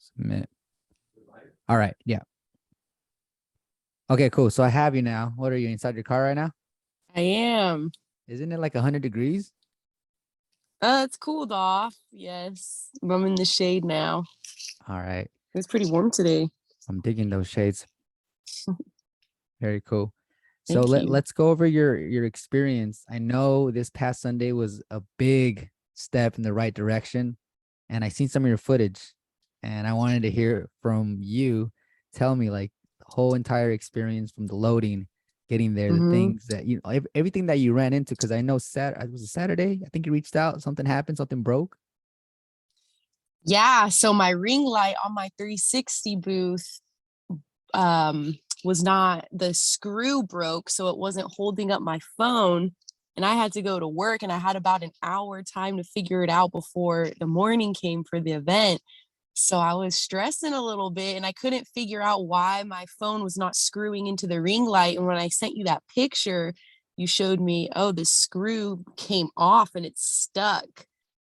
Submit. All right. Yeah. Okay, cool. So I have you now. What are you inside your car right now? I am. Isn't it like 100 degrees? It's cooled off. Yes. I'm in the shade now. All right. It was pretty warm today. I'm digging those shades. Very cool. So Thank you. let's go over your experience. I know this past Sunday was a big step in the right direction, and I seen some of your footage, and I wanted to hear from you. Tell me like the whole entire experience from the loading, getting there, the hmm things that everything that you ran into. Because I know it was a Saturday. I think you reached out. Something happened. Something broke. Yeah. So my ring light on my 360 booth was not, the screw broke, so it wasn't holding up my phone. And I had to go to work, and I had about an hour time to figure it out before the morning came for the event. So I was stressing a little bit, and I couldn't figure out why my phone was not screwing into the ring light. And when I sent you that picture, you showed me, oh, the screw came off and it's stuck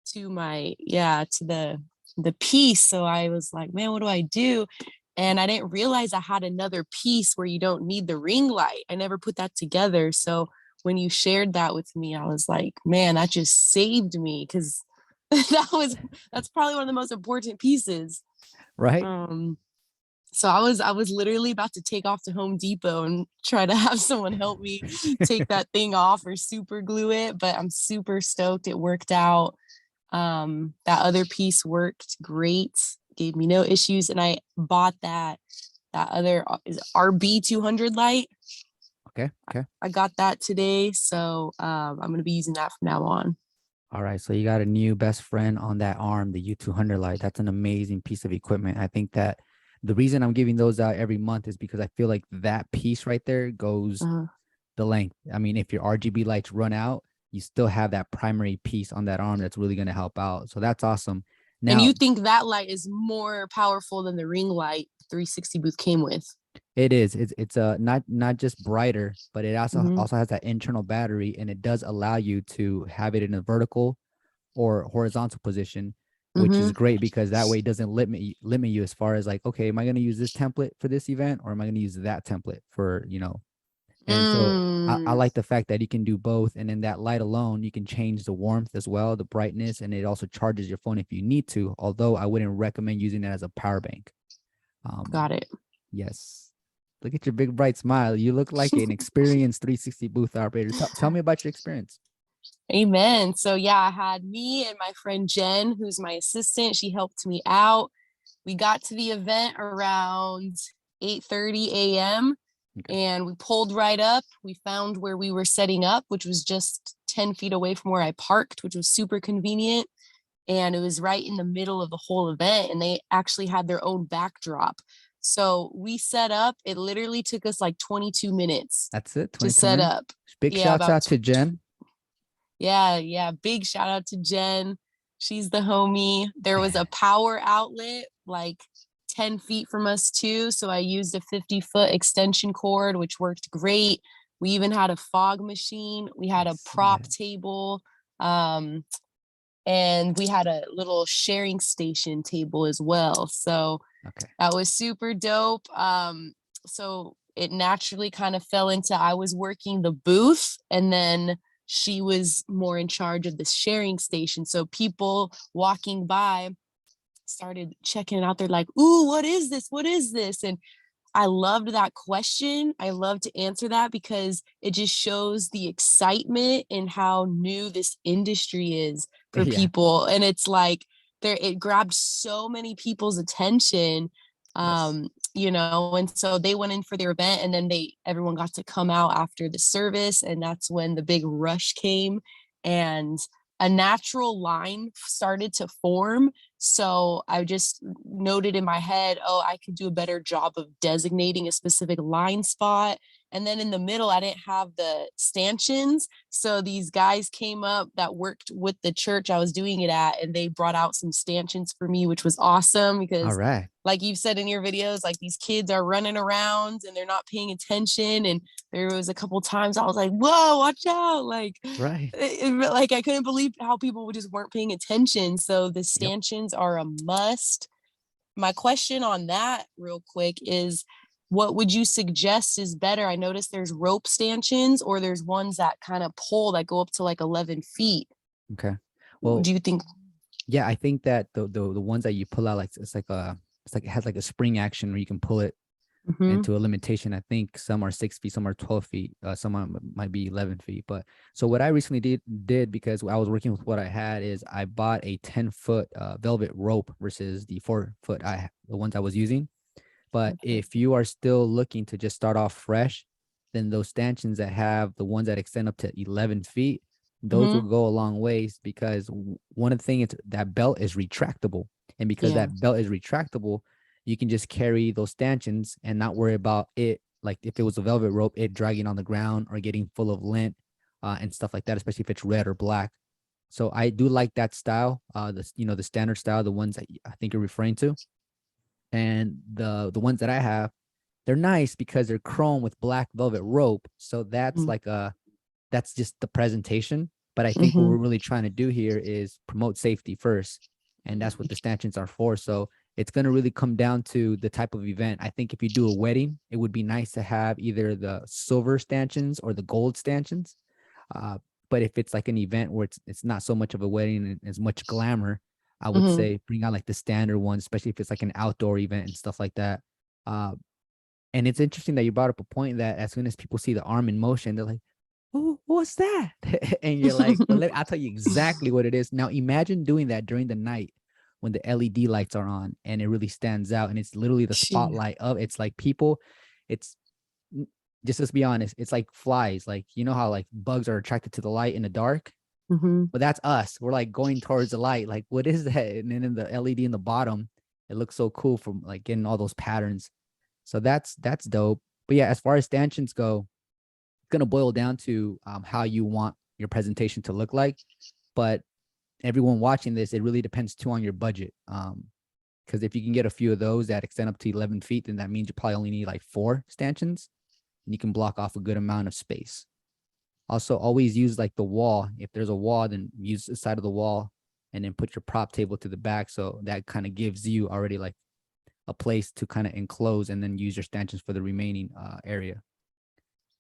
to my, to the piece. So I was like, man, what do I do? And I didn't realize I had another piece where you don't need the ring light. I never put that together. So when you shared that with me, I was like, man, that just saved me, because that's probably one of the most important pieces. Right. So I was literally about to take off to Home Depot and try to have someone help me take that thing off or super glue it, but I'm super stoked it worked out. That other piece worked great, gave me no issues, and I bought that other is RB200 light. Okay. Okay. I got that today, so I'm gonna be using that from now on. All right, so you got a new best friend on that arm, the U200 light. That's an amazing piece of equipment. I think that the reason I'm giving those out every month is because I feel like that piece right there goes Uh, the length. I mean, if your RGB lights run out, you still have that primary piece on that arm that's really going to help out. So that's awesome. and Now, you think that light is more powerful than the ring light 360 booth came with? it is. It's not just brighter, but it also Mm-hmm. also has that internal battery, and it does allow you to have it in a vertical or horizontal position, which is Mm-hmm. great because that way it doesn't limit you as far as like, okay, am I going to use this template for this event, or am I going to use that template for, and so I Mm. like the fact that you can do both. And in that light alone, you can change the warmth as well, the brightness, and it also charges your phone if you need to, although I wouldn't recommend using it as a power bank. Got it. Yes. Look at your big bright smile. You look like an experienced 360 booth operator. Tell me about your experience. Amen. So yeah, I had me and my friend Jen, who's my assistant. She helped me out. We got to the event around 8:30 a.m. Okay. and we pulled right up. We found where we were setting up, which was just 10 feet away from where I parked, which was super convenient. And it was right in the middle of the whole event. And they actually had their own backdrop. So we set up. It literally took us like 22 minutes That's it. to 22 set minutes. up. Big Yeah, shouts about out to Jen. yeah. Big shout out to Jen. She's the homie. There was a power outlet like 10 feet from us too. So I used a 50-foot extension cord, which worked great. We even had a fog machine. We had I a see prop that. table. And we had a little sharing station table as well. So Okay. that was super dope. So it naturally kind of fell into, I was working the booth, and then she was more in charge of the sharing station. So people walking by started checking it out. They're like, ooh, what is this? What is this? And I loved that question. I love to answer that because it just shows the excitement and how new this industry is for Yeah. people. And it's like it grabbed so many people's attention. Yes. And so they went in for their event, and then everyone got to come out after the service, and that's when the big rush came, and a natural line started to form. So I just noted in my head, oh, I could do a better job of designating a specific line spot. And then in the middle, I didn't have the stanchions. So these guys came up that worked with the church I was doing it at, and they brought out some stanchions for me, which was awesome All because, right. like you've said in your videos, like these kids are running around and they're not paying attention. And there was a couple times I was like, whoa, watch out. Like, Right. like I couldn't believe how people just weren't paying attention. So the Yep. stanchions are a must. my question on that real quick is, what would you suggest is better? I noticed there's rope stanchions or there's ones that kind of pull that go up to like 11 feet. Okay. Do Well, you think? yeah, I think that the ones that you pull out, like it's like it has like a spring action where you can pull it Mhm, into a limitation. I think some are 6 feet, some are 12 feet, some might be 11 feet. But so what I recently did because I was working with what I had is I bought a 10-foot velvet rope versus the 4-foot the ones I was using. But okay. if you are still looking to just start off fresh, then those stanchions that have the ones that extend up to 11 feet, those will Mhm, go a long ways because one of the things is that belt is retractable. And because yeah. that belt is retractable, you can just carry those stanchions and not worry about it. Like if it was a velvet rope, it dragging on the ground or getting full of lint and stuff like that, especially if it's red or black. So I do like that style, the standard style, the ones that I think you're referring to. And the ones that I have, they're nice because they're chrome with black velvet rope. So that's just the presentation. But I think what we're Mhm, really trying to do here is promote safety first. And that's what the stanchions are for. So it's going to really come down to the type of event. I think if you do a wedding, it would be nice to have either the silver stanchions or the gold stanchions. Uh, but if it's like an event where it's not so much of a wedding and as much glamour, I would mhm. say bring out like the standard ones, especially if it's like an outdoor event and stuff like that. Uh, and it's interesting that you brought up a point that as soon as people see the arm in motion, they're like, "Oh, what's that?" And you're like, I'll tell you exactly what it is. Now imagine doing that during the night when the LED lights are on and it really stands out and it's literally the Gee. spotlight of it's like people, it's just let's be honest, it's like flies. Like you know how like bugs are attracted to the light in the dark? Mhm. But that's us. We're like going towards the light. Like, what is that? And then in the LED in the bottom, it looks so cool from like getting all those patterns. So that's dope. But yeah, as far as stanchions go, it's gonna boil down to how you want your presentation to look like. But everyone watching this, it really depends too on your budget. Because if you can get a few of those that extend up to 11 feet, then that means you probably only need like 4 stanchions, and you can block off a good amount of space. Also, always use like the wall. If there's a wall, then use the side of the wall and then put your prop table to the back. So that kind of gives you already like a place to kind of enclose and then use your stanchions for the remaining area.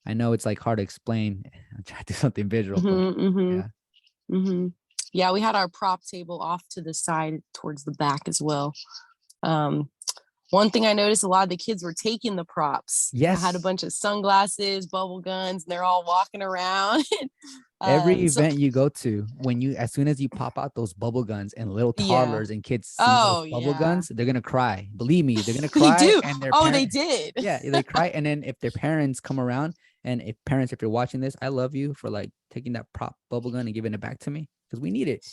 I know it's like hard to explain. I'm trying to do something visual, but Mhm, mhm, yeah. mhm. Yeah, we had our prop table off to the side towards the back as well. Um, One thing I noticed, a lot of the kids were taking the props. I had a Yes. bunch of sunglasses, bubble guns, and they're all walking around. Every So event you go to, when you as soon as you pop out those bubble guns and little yeah. toddlers and kids see those Oh bubble yeah. guns, they're gonna cry. Believe me, they're gonna They cry, do. and their Oh, they parent, did. yeah, they cry. And then if their parents come around, and if parents, if you're watching this, I love you for like taking that prop bubble gun and giving it back to me because we need it.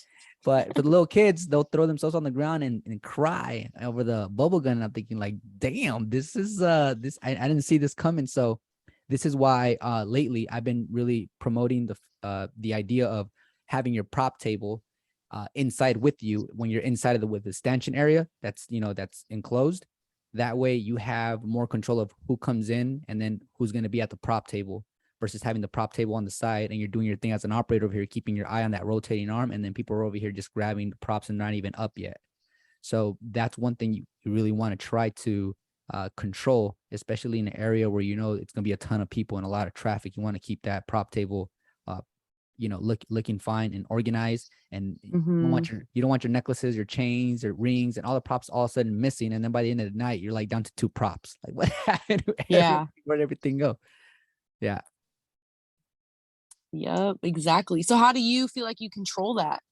But for the little kids, they'll throw themselves on the ground and cry over the bubble gun. And I'm thinking like, damn, this is this I didn't see this coming. So this is why lately I've been really promoting the idea of having your prop table inside with you when you're inside of the with the stanchion area that's enclosed. That way you have more control of who comes in and then who's going to be at the prop table versus having the prop table on the side and you're doing your thing as an operator over here, keeping your eye on that rotating arm, and then people are over here just grabbing the props and not even up yet. So that's one thing you really want to try to control, especially in an area where you know it's going to be a ton of people and a lot of traffic. You want to keep that prop table, looking fine and organized. And Hmm. you don't want your necklaces, your chains, or rings, and all the props all of a sudden missing. And then by the end of the night, you're like down to 2 props. Like what happened? Yeah. Where'd everything go? Yeah. Yep. Exactly. So, how do you feel like you control that?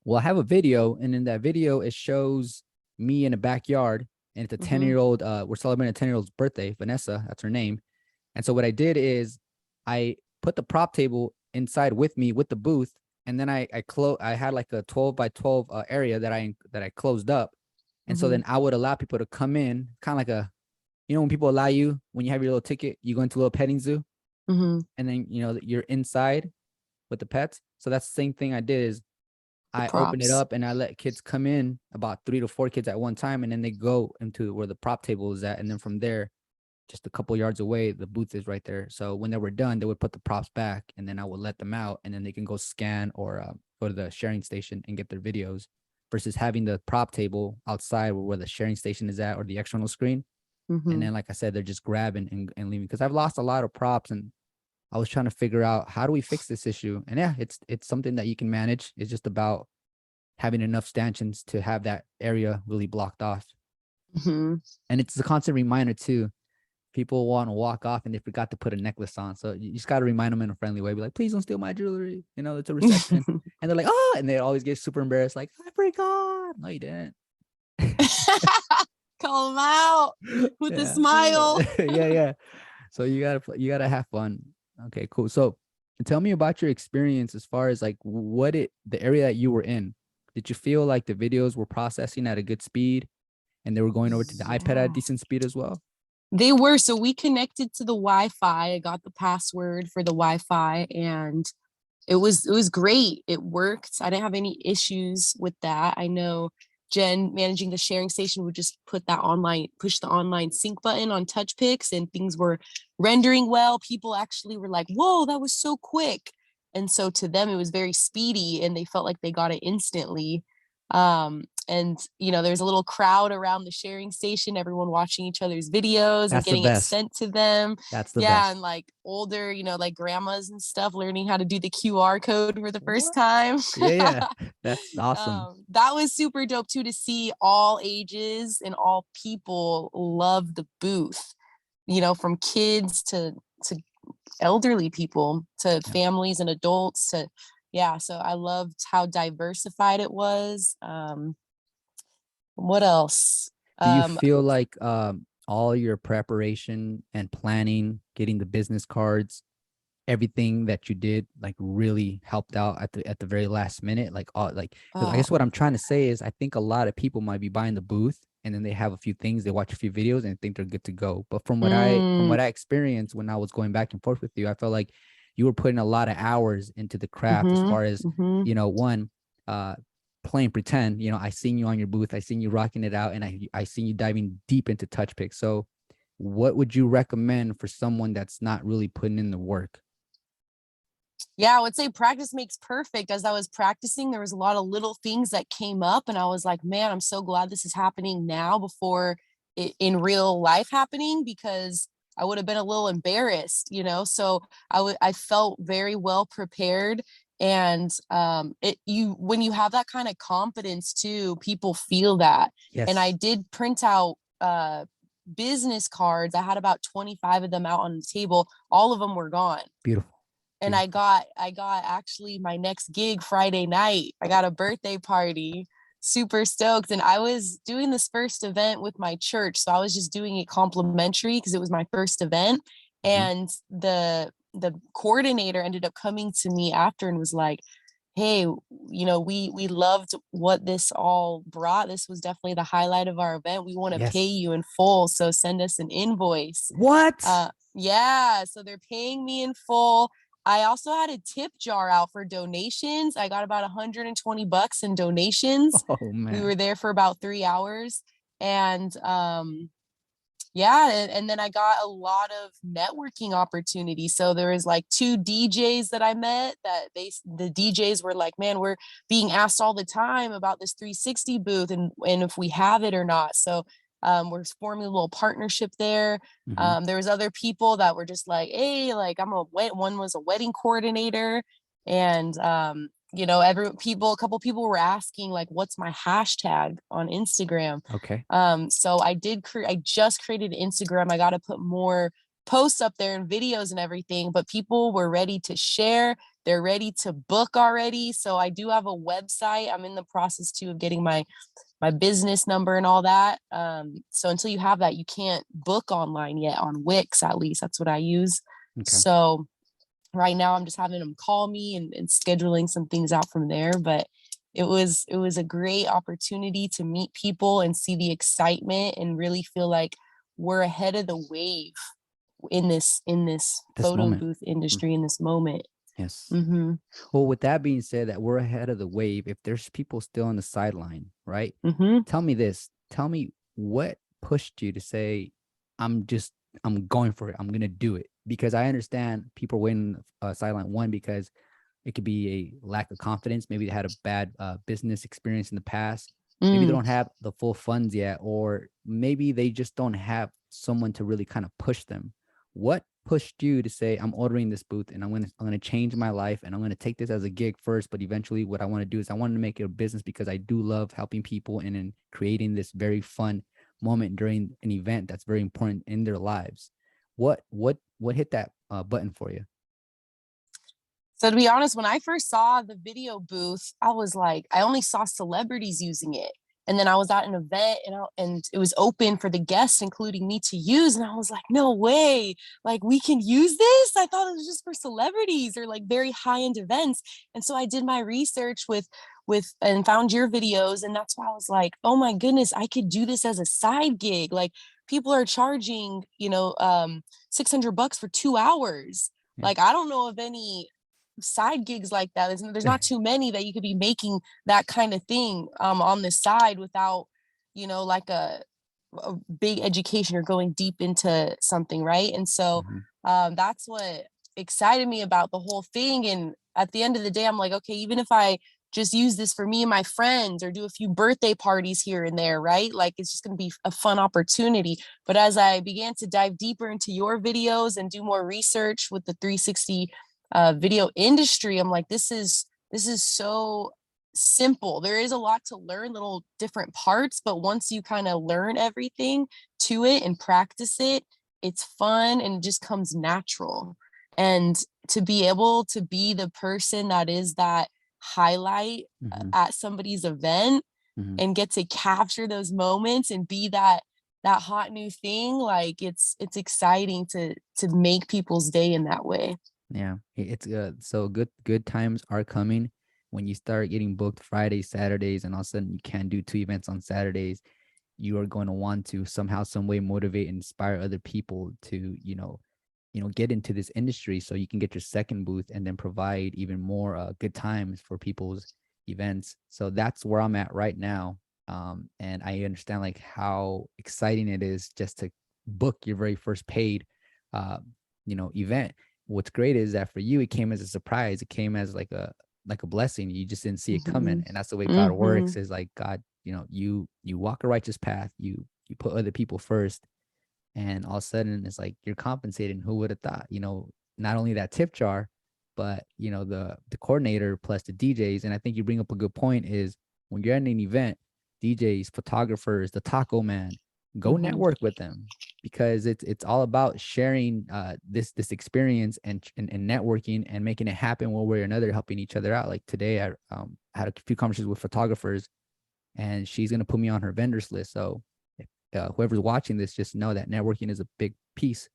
Well, I have a video, and in that video, it shows me in a backyard, and it's a 10 Hmm. year old. We're celebrating a 10-year old's birthday, Vanessa. That's her name. And so what I did is I put the prop table inside with me with the booth, and then I had like a 12 by 12 area that I closed up, and so Hmm. then I would allow people to come in, kind of like when people allow you when you have your little ticket, you go into a little petting zoo, Hmm. and then you're inside with the pets. So that's the same thing I did is The I open it props. up and I let kids come in, about 3 to 4 kids at one time, and then they go into where the prop table is at, and then from there, just a couple yards away, the booth is right there. So when they were done, they would put the props back, and then I would let them out, and then they can go scan or go to the sharing station and get their videos. versus having the prop table outside where the sharing station is at, or the external screen. And then, like I said, they're just grabbing and leaving. Because I've lost a lot of props, and I was trying to figure out, how do we fix this issue? And yeah, it's something that you can manage. It's just about having enough stanchions to have that area really blocked off. And it's a constant reminder too. People want to walk off and they forgot to put a necklace on. So you just got to remind them in a friendly way. Be like, please don't steal my jewelry. You know, it's a reception. And they're like, oh, and they always get super embarrassed. Like, I forgot. No, you didn't. Call them out with a Yeah. smile. Yeah. So you gotta have fun. Okay, cool. So tell me about your experience as far as like the area that you were in. Did you feel like the videos were processing at a good speed and they were going over to the iPad at a Yeah. decent speed as well? They were. So we connected to the Wi-Fi. I got the password for the Wi-Fi, and it was great. It worked. I didn't have any issues with that. I know Jen managing the sharing station would just push the online sync button on touch picks, and things were rendering well. People actually were like, whoa, that was so quick. And so to them, it was very speedy and they felt like they got it instantly. And there's a little crowd around the sharing station, everyone watching each other's videos and That's the getting it best. sent to them. That's the Yeah, best. and like older, like grandmas and stuff learning how to do the QR code for the first What? time. Yeah. That's awesome. That was super dope too, to see all ages and all people love the booth, from kids to elderly people, to Yeah. families and adults, to yeah. So I loved how diversified it was. What else? Do you Um, feel like all your preparation and planning, getting the business cards, everything that you did like really helped out at the very last minute? Like all like, because I guess what I'm trying to say is, I think a lot of people might be buying the booth and then they have a few things, they watch a few videos and think they're good to go. But from what I experienced when I was going back and forth with you, I felt like you were putting a lot of hours into the craft, as far as, one, uh playing pretend. I seen you on your booth, I seen you rocking it out, and I seen you diving deep into touch picks. So what would you recommend for someone that's not really putting in the work? Yeah, I would say practice makes perfect. As I was practicing, there was a lot of little things that came up, and I was like, man, I'm so glad this is happening now before it in real life happening, because I would have been a little embarrassed. So I felt very well prepared. And when you have that kind of confidence too, people feel that. And I Yes. did print out business cards. I had about 25 of them out on the table. All of them were gone. Beautiful. And I Beautiful. got actually my next gig Friday night. I got a birthday party. Super stoked. And I was doing this first event with my church. So I was just doing it complimentary because it was my first event. Mhm. And the coordinator ended up coming to me after and was like, hey, we loved what this all brought. This was definitely the highlight of our event. We want to pay Yes. you in full. So send us an invoice. What? Yeah, so they're paying me in full. I also had a tip jar out for donations. I got about $120 in donations. Oh We man. were there for about 3 hours. And yeah, and then I got a lot of networking opportunities. So there was like two DJs that I met, that the DJs were like, man, we're being asked all the time about this 360 booth, and if we have it or not. So we're forming a little partnership there. Mhm. There was other people that were just like, hey, like one was a wedding coordinator. And a couple people were asking like, what's my hashtag on Instagram? Okay. So I just created Instagram. I got to put more posts up there and videos and everything, but people were ready to share. They're ready to book already. So I do have a website. I'm in the process too of getting my business number and all that. So until you have that, you can't book online yet, on Wix, at least. That's what I use. Okay. So right now I'm just having them call me and scheduling some things out from there. But it was a great opportunity to meet people and see the excitement and really feel like we're ahead of the wave in this This photo moment. booth Mm. industry in this moment. Yes. Mm-hmm. Well, with that being said, that we're ahead of the wave, if there's people still on the sideline, right? Mm-hmm. Tell me this. Tell me what pushed you to say, I'm going for it. I'm gonna do it. Because I understand people waiting sideline, one, because It could be a lack of confidence. Maybe they had a bad business experience in the past. Maybe they Mm. don't have the full funds yet, or maybe they just don't have someone to really kind of push them. What pushed you to say, I'm ordering this booth and I'm gonna change my life and I'm gonna take this as a gig first, but eventually what I want to do is I want to make it a business because I do love helping people and in creating this very fun moment during an event that's very important in their lives. What hit that button for you? So to be honest, when I first saw the video booth, I was like, I only saw celebrities using it. And then I was at an event and it was open for the guests, including me, to use. And I was like, no way, like we can use this. I thought it was just for celebrities or like very high-end events. And so I did my research with and found your videos. And that's why I was like, oh my goodness, I could do this as a side gig. Like people are charging, 600 bucks for 2 hours. Yeah. Like I don't know of any side gigs like that. There's not too many that you could be making that kind of thing on the side without, like a big education or going deep into something, right? And so Mhm. that's what excited me about the whole thing. And at the end of the day, I'm like, okay, even if I just use this for me and my friends or do a few birthday parties here and there, right? Like it's just going to be a fun opportunity. But as I began to dive deeper into your videos and do more research with the 360 video industry, I'm like, this is so simple. There is a lot to learn, little different parts, but once you kind of learn everything to it and practice it, it's fun and it just comes natural. And to be able to be the person that is that highlight Mhm. at somebody's event Mhm. and get to capture those moments and be that hot new thing, like it's exciting to make people's day in that way. Yeah, it's so good times are coming when you start getting booked Fridays, Saturdays, and all of a sudden you can't do two events on Saturdays. You are going to want to somehow, some way motivate and inspire other people to, get into this industry so you can get your second booth and then provide even more good times for people's events. So that's where I'm at right now. And I understand like how exciting it is just to book your very first paid, uh, event. What's great is that for you, it came as a surprise. It came as like a blessing. You just didn't see it coming, Hmm. and that's the way God Hmm. works. Is like God, you walk a righteous path. You put other people first, and all of a sudden it's like you're compensating. Who would have thought? Not only that tip jar, but the coordinator plus the DJs. And I think you bring up a good point. Is when you're at an event, DJs, photographers, the taco man, go Hmm. network with them because it's all about sharing this experience and networking and making it happen one way or another, helping each other out. Like today, I had a few conversations with photographers, and she's gonna put me on her vendors list. So if, whoever's watching this, just know that networking is a big piece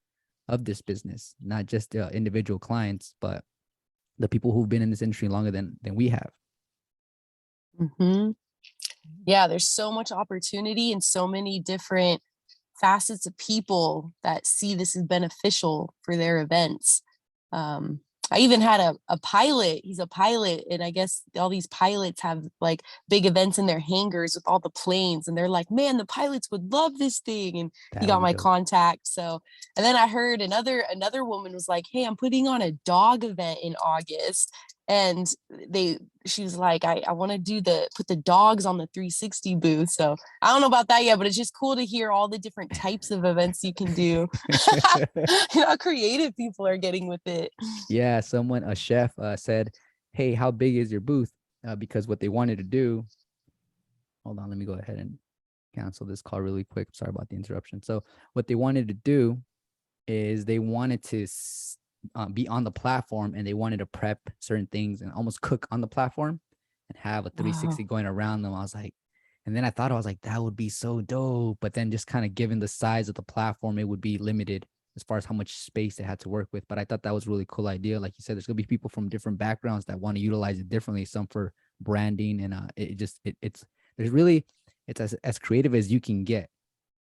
of this business, not just individual clients, but the people who've been in this industry longer than we have. Hmm. Yeah, there's so much opportunity and so many different facets of people that see this as beneficial for their events. Um, I even had a pilot. He's a pilot, and I guess all these pilots have like big events in their hangars with all the planes, and they're like, "Man, the pilots would love this thing." And he That would got be my dope. contact. So, and then I heard another woman was like, "Hey, I'm putting on a dog event in August." And she was like, I want to put the dogs on the 360 booth. So I don't know about that yet, but it's just cool to hear all the different types of events you can do. How creative people are getting with it. Yeah, a chef, said, "Hey, how big is your booth?" Because what they wanted to do. Hold on, let me go ahead and cancel this call really quick. Sorry about the interruption. So what they wanted to do is they wanted to be on the platform, and they wanted to prep certain things and almost cook on the platform and have a 360 Wow. going around them. I was like, and then I was like, that would be so dope. But then just kind of given the size of the platform, it would be limited as far as how much space they had to work with. But I thought that was a really cool idea. Like you said, there's gonna be people from different backgrounds that want to utilize it differently. Some for branding, and it's there's really it's as creative as you can get.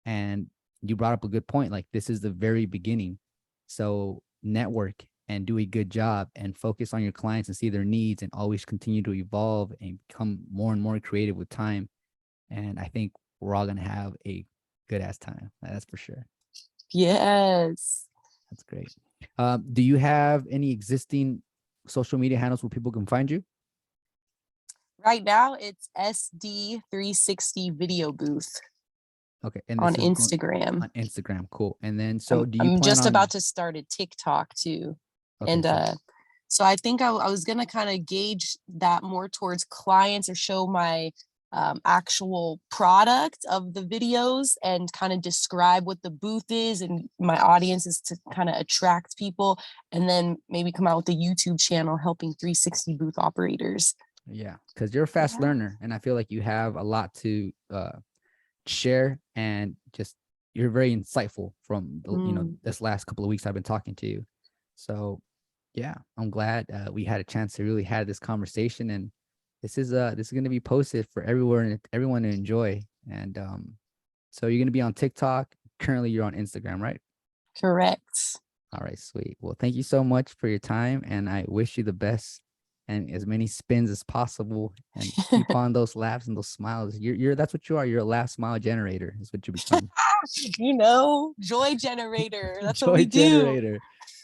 And you brought up a good point. Like this is the very beginning. So network and do a good job and focus on your clients and see their needs and always continue to evolve and become more and more creative with time. And I think we're all gonna have a good ass time. That's for sure. Yes. That's great. Do you have any existing social media handles where people can find you? Right now, it's SD360 Video Booth Okay, and on this is going Instagram. on Instagram. Cool. And then, I'm so do you I'm plan just about on? to start a TikTok too. Okay, And so so I think I was gonna kind of gauge that more towards clients or show my actual product of the videos and kind of describe what the booth is and my audience is to kind of attract people, and then maybe come out with a YouTube channel helping 360 booth operators. yeah, because you're a fast Yeah. learner, and I feel like you have a lot to share, and just you're very insightful from the, Mm, this last couple of weeks I've been talking to you. So yeah, I'm glad we had a chance to really have this conversation, and this is going to be posted for everyone to enjoy. And so you're going to be on TikTok. Currently, you're on Instagram, right? correct. All right, sweet. Well, thank you so much for your time, and I wish you the best and as many spins as possible. And keep on those laughs and those smiles. You're that's what you are. You're a laugh smile generator. Is what you become. Joy generator. That's what Joy we do. generator.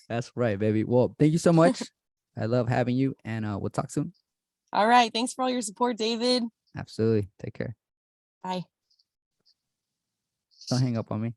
That's right, baby. Well, thank you so much. I love having you, and we'll talk soon. All right. Thanks for all your support, David. Absolutely. Take care. Bye. Don't hang up on me.